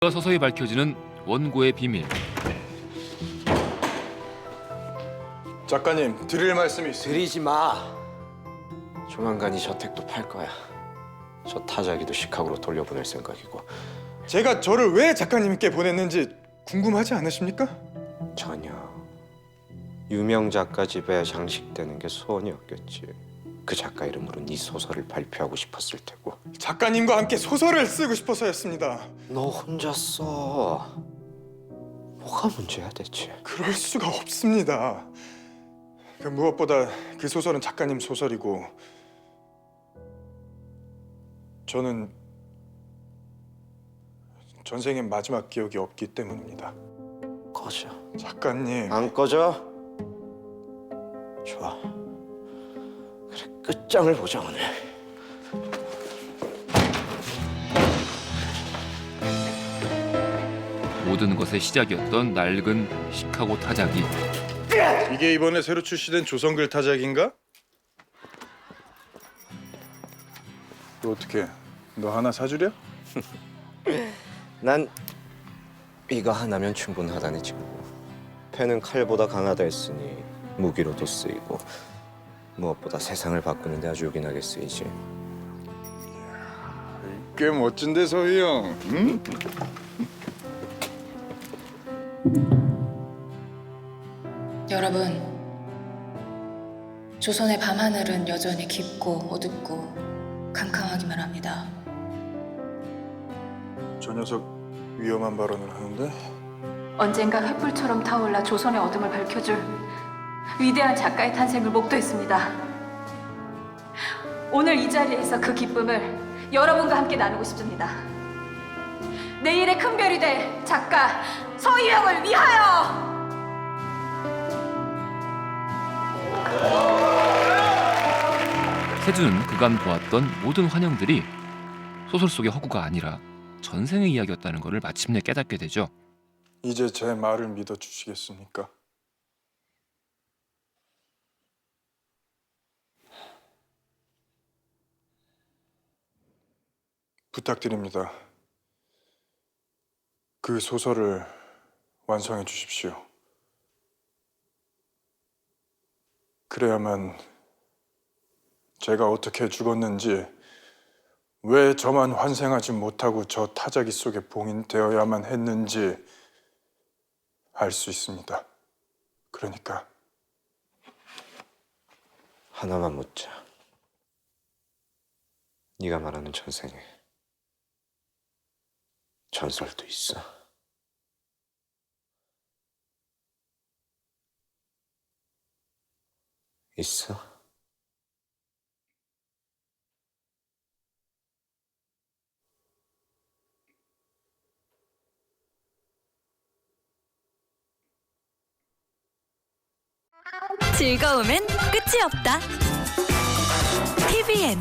서서히 밝혀지는 원고의 비밀. 작가님, 드릴 말씀이 있습니다. 드리지 마. 조만간 이 저택도 팔 거야. 저 타자기도 시카고로 돌려보낼 생각이고. 제가 저를 왜 작가님께 보냈는지 궁금하지 않으십니까? 전혀. 유명 작가 집에 장식되는 게 소원이었겠지. 그 작가 이름으로 네 소설을 발표하고 싶었을 테고. 작가님과 함께 소설을 쓰고 싶어서였습니다. 너 혼자 써. 뭐가 문제야 대체? 그럴 수가 없습니다. 무엇보다 그 소설은 작가님 소설이고 저는 전생의 마지막 기억이 없기 때문입니다. 꺼져. 작가님, 안 꺼져? 좋아. 그래, 끝장을 보자 오늘. 모든 것의 시작이었던 낡은 시카고 타자기. 이게 이번에 새로 출시된 조선글 타작인가? 너 어떻게? 너 하나 사주려? 난 이거 하나면 충분하다니 친구. 패는 칼보다 강하다 했으니 무기로도 쓰이고 무엇보다 세상을 바꾸는 데 아주 요긴하게 쓰이지. 꽤 멋진데 서희 형. 응? 여러분, 조선의 밤하늘은 여전히 깊고 어둡고 캄캄하기만 합니다. 저 녀석 위험한 발언을 하는데 언젠가 횃불처럼 타올라 조선의 어둠을 밝혀줄 위대한 작가의 탄생을 목도했습니다. 오늘 이 자리에서 그 기쁨을 여러분과 함께 나누고 싶습니다. 내일의 큰 별이 될 작가 서희영을 위하여! 세주는 그간 보았던 모든 환영들이 소설 속의 허구가 아니라 전생의 이야기였다는 것을 마침내 깨닫게 되죠. 이제 제 말을 믿어주시겠습니까? 부탁드립니다. 그 소설을 완성해 주십시오. 그래야만 제가 어떻게 죽었는지, 왜 저만 환생하지 못하고 저 타자기 속에 봉인되어야만 했는지 알 수 있습니다. 그러니까 하나만 묻자. 네가 말하는 전생에 전설도 있어. 있어? 즐거움엔 끝이 없다. TVN